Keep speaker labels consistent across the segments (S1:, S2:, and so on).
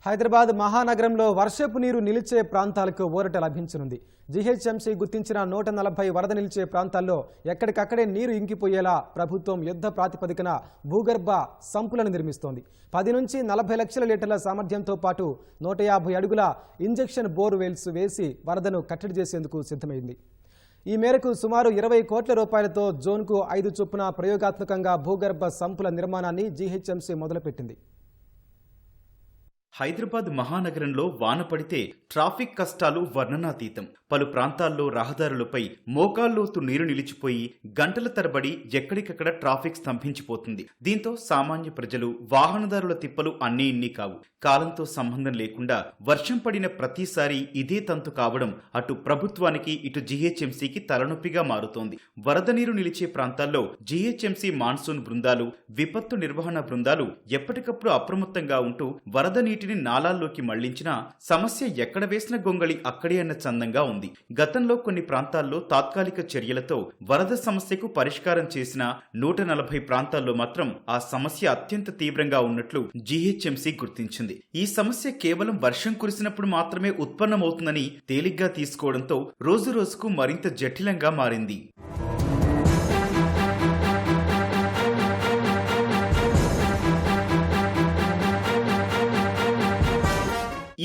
S1: హైదరాబాద్ మహానగరంలో వర్షపు నీరు నిలిచే ప్రాంతాలకు ఊరట లభించనుంది. జీహెచ్ఎంసీ గుర్తించిన 140 వరద నిలిచే ప్రాంతాల్లో ఎక్కడికక్కడే నీరు ఇంకిపోయేలా ప్రభుత్వం యుద్ధ ప్రాతిపదికన భూగర్భ సంపులను నిర్మిస్తోంది. 10 నుంచి 40 లక్షల లీటర్ల సామర్థ్యంతో పాటు 150 అడుగుల ఇంజెక్షన్ బోర్వెల్స్ వేసి వరదను కట్టడి చేసేందుకు సిద్ధమైంది. ఈ మేరకు సుమారు 20 కోట్ల రూపాయలతో జోన్కు 5 చొప్పున ప్రయోగాత్మకంగా భూగర్భ సంపుల నిర్మాణాన్ని జీహెచ్ఎంసీ మొదలుపెట్టింది.
S2: హైదరాబాద్ మహానగరంలో వాన పడితే ట్రాఫిక్ కష్టాలు వర్ణనాతీతం. పలు ప్రాంతాల్లో రహదారులపై మోకాల్లోతు నీరు నిలిచిపోయి గంటల తరబడి ఎక్కడికక్కడ ట్రాఫిక్ స్తంభించిపోతుంది. దీంతో సామాన్య ప్రజలు, వాహనదారుల తిప్పలు అన్నీ ఇన్ని కావు. కాలంతో సంబంధం లేకుండా వర్షం పడిన ప్రతిసారి ఇదే తంతు కావడం అటు ప్రభుత్వానికి ఇటు జీహెచ్ఎంసీకి తలనొప్పిగా మారుతోంది. వరద నీరు నిలిచే ప్రాంతాల్లో జీహెచ్ఎంసీ మాన్సూన్ బృందాలు, విపత్తు నిర్వహణ బృందాలు ఎప్పటికప్పుడు అప్రమత్తంగా ఉంటూ వరద నీటిని నాలాల్లోకి మళ్లించినా సమస్య ఎక్కడ వేసిన గొంగళి అక్కడే అన్న చందంగా ఉంది. గతంలో కొన్ని ప్రాంతాల్లో తాత్కాలిక చర్యలతో వరద సమస్యకు పరిష్కారం చేసిన 140 ప్రాంతాల్లో మాత్రం ఆ సమస్య అత్యంత తీవ్రంగా ఉన్నట్లు జీహెచ్ఎంసీ గుర్తించింది. ఈ సమస్య కేవలం వర్షం కురిసినప్పుడు మాత్రమే ఉత్పన్నమవుతుందని తేలిగ్గా తీసుకోవడంతో రోజురోజుకు మరింత జటిలంగా మారింది.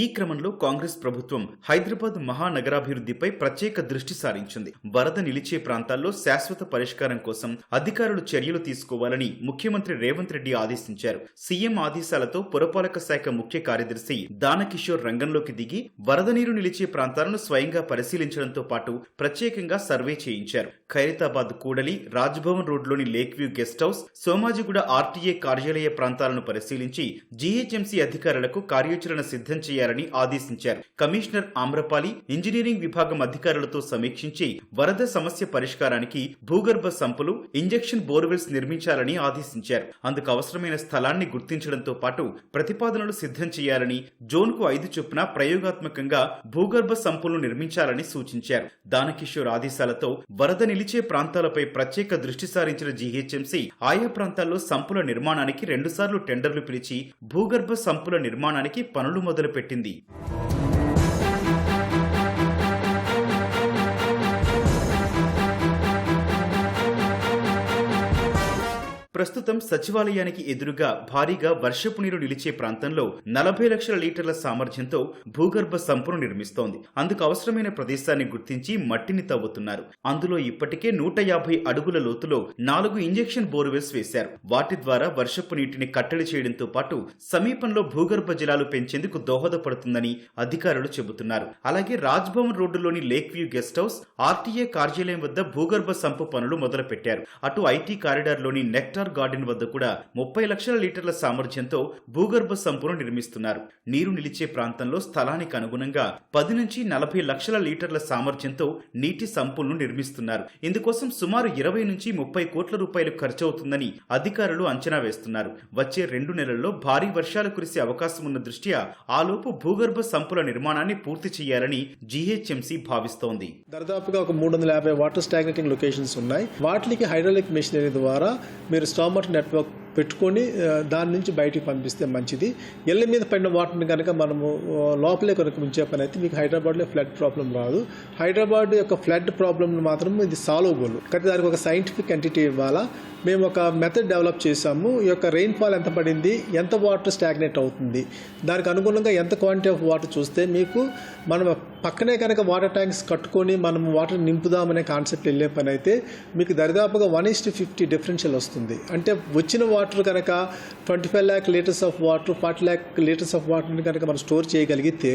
S2: ఈ క్రమంలో కాంగ్రెస్ ప్రభుత్వం హైదరాబాద్ మహానగరాభివృద్ధిపై ప్రత్యేక దృష్టి సారించింది. వరద నిలిచే ప్రాంతాల్లో శాశ్వత పరిష్కారం కోసం అధికారులు చర్యలు తీసుకోవాలని ముఖ్యమంత్రి రేవంత్ రెడ్డి ఆదేశించారు. సీఎం ఆదేశాలతో పురపాలక శాఖ ముఖ్య కార్యదర్శి దానకిషోర్ రంగంలోకి దిగి వరద నీరు నిలిచే ప్రాంతాలను స్వయంగా పరిశీలించడంతో పాటు ప్రత్యేకంగా సర్వే చేయించారు. ఖైరతాబాద్ కూడలి, రాజ్భవన్ రోడ్లోని lake view guest house, Somajiguda RTA కార్యాలయ ప్రాంతాలను పరిశీలించి జీహెచ్ఎంసీ అధికారులకు కార్యాచరణ సిద్ధం చేయాలని ఆదేశించారు. కమిషనర్ ఆమ్రపాలి ఇంజనీరింగ్ విభాగం అధికారులతో సమీక్షించి వరద సమస్య పరిష్కారానికి భూగర్భ సంపులు, ఇంజెక్షన్ బోర్వెల్స్ నిర్మించాలని ఆదేశించారు. అందుకు అవసరమైన స్థలాన్ని గుర్తించడంతో పాటు ప్రతిపాదనలు సిద్ధం చేయాలని, జోన్కు 5 చొప్పున ప్రయోగాత్మకంగా భూగర్భ సంపులను నిర్మించాలని సూచించారు. దానకిషోర్ ఆదేశాలతో వరద నిలిచే ప్రాంతాలపై ప్రత్యేక దృష్టి సారించిన జీహెచ్ఎంసీ ఆయా ప్రాంతాల్లో సంపుల నిర్మాణానికి 2 సార్లు టెండర్లు పిలిచి భూగర్భ సంపుల నిర్మాణానికి పనులు మొదలుపెట్టింది. ప్రస్తుతం సచివాలయానికి ఎదురుగా భారీగా వర్షపు నీరు నిలిచే ప్రాంతంలో 40 లక్షల లీటర్ల సామర్థ్యంతో భూగర్భ సంపును నిర్మిస్తోంది. అందుకు అవసరమైన ప్రదేశాన్ని గుర్తించి మట్టిని తవ్వుతున్నారు. అందులో ఇప్పటికే 150 అడుగుల లోతులో 4 ఇంజెక్షన్ బోర్వెల్స్ వేశారు. వాటి ద్వారా వర్షపు నీటిని కట్టడి చేయడంతో పాటు సమీపంలో భూగర్భ జలాలు పెంచేందుకు దోహదపడుతుందని అధికారులు చెబుతున్నారు. అలాగే రాజ్భవన్ రోడ్డులోని lake view guest house, RTA కార్యాలయం వద్ద భూగర్భ సంపు పనులు మొదలుపెట్టారు. అటు ఐటీ కారిడార్లోని నెక్టార్ గార్డెన్ వద్ద కూడా 30 లక్షల లీటర్ల సామర్థ్యంతో భూగర్భ సంపును నిర్మిస్తున్నారు. నీరు నిలిచే ప్రాంతంలో స్థలానికి అనుగుణంగా 10 నుంచి 40 లక్షల లీటర్ల సామర్థ్యంతో నీటి సంపులను నిర్మిస్తున్నారు. ఇందుకోసం సుమారు 20 నుంచి 30 కోట్ల రూపాయలు ఖర్చవుతుందని అధికారులు అంచనా వేస్తున్నారు. వచ్చే 2 నెలల్లో భారీ వర్షాలు కురిసే అవకాశం ఉన్న దృష్ట్యా ఆలోపు భూగర్భ సంపుల నిర్మాణాన్ని పూర్తి చేయాలని జీహెచ్ఎంసీ భావిస్తోంది.
S3: దాదాపుగా ఒక 350 వాటర్ స్టాగ్నేటింగ్ లొకేషన్స్ ఉన్నాయి. వాటికి హైడ్రాలిక్ మెషినరీ ద్వారా మీరు స్టామ్ వాటర్ నెట్వర్క్ పెట్టుకొని దాని నుంచి బయటికి పంపిస్తే మంచిది. ఇళ్ళ మీద పడిన వాటర్ని కనుక మనము లోపలే కనుక ఉంచే పని అయితే మీకు హైదరాబాద్లో ఫ్లడ్ ప్రాబ్లం రాదు. హైదరాబాద్ యొక్క ఫ్లడ్ ప్రాబ్లమ్ మాత్రం ఇది సాల్వబుల్. కానీ దానికి ఒక సైంటిఫిక్ ఎంటిటీ ఇవ్వాలా. మేము ఒక మెథడ్ డెవలప్ చేసాము. ఈ యొక్క రెయిన్ఫాల్ ఎంత పడింది, ఎంత వాటర్ స్టాగ్నేట్ అవుతుంది, దానికి అనుగుణంగా ఎంత క్వాంటిటీ ఆఫ్ వాటర్ చూస్తే మీకు మనం పక్కనే కనుక వాటర్ ట్యాంక్స్ కట్టుకొని మనం వాటర్ నింపుదామనే కాన్సెప్ట్ వెళ్ళే పని అయితే మీకు దరిదాపుగా 1:50 డిఫరెన్షియల్ వస్తుంది. అంటే వచ్చిన వాటర్ కనుక 25 lakh litres of water, 40 lakh litres of వాటర్ని కనుక మనం స్టోర్ చేయగలిగితే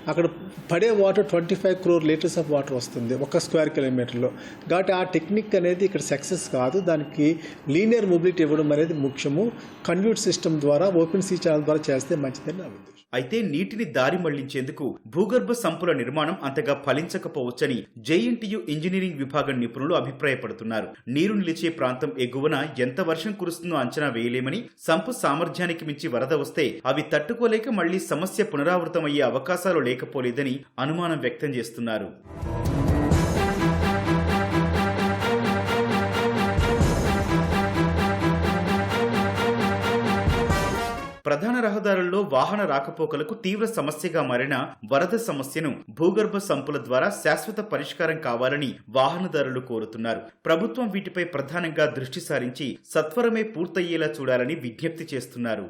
S3: అక్కడ పడే water 25 crore litres of water వస్తుంది 1 స్క్వేర్ కిలోమీటర్లో. కాబట్టి ఆ టెక్నిక్ అనేది ఇక్కడ సక్సెస్ కాదు. దానికి లీనియర్ మొబిలిటీ ఇవ్వడం అనేది ముఖ్యము. కన్వ్యూట్ సిస్టమ్ ద్వారా, ఓపెన్ సీ ఛానల్ ద్వారా చేస్తే మంచిదని నా ఉద్దేశం.
S2: అయితే నీటిని దారి మళ్లించేందుకు భూగర్భ సంపుల నిర్మాణం అంతగా ఫలించకపోవచ్చని జేఎన్టీయూ ఇంజనీరింగ్ విభాగం నిపుణులు అభిప్రాయపడుతున్నారు. నీరు నిలిచే ప్రాంతం ఎగువన ఎంత వర్షం కురుస్తుందో అంచనా వేయలేమని, సంపు సామర్థ్యానికి మించి వరద వస్తే అవి తట్టుకోలేక మళ్లీ సమస్య పునరావృతమయ్యే అవకాశాలు లేకపోలేదని అనుమానం వ్యక్తం చేస్తున్నారు. ప్రధాన రహదారుల్లో వాహన రాకపోకలకు తీవ్ర సమస్యగా మారిన వరద సమస్యను భూగర్భ సంపుల ద్వారా శాశ్వత పరిష్కారం కావాలని వాహనదారులు కోరుతున్నారు. ప్రభుత్వం వీటిపై ప్రధానంగా దృష్టి సారించి సత్వరమే పూర్తయ్యేలా చూడాలని విజ్ఞప్తి చేస్తున్నారు.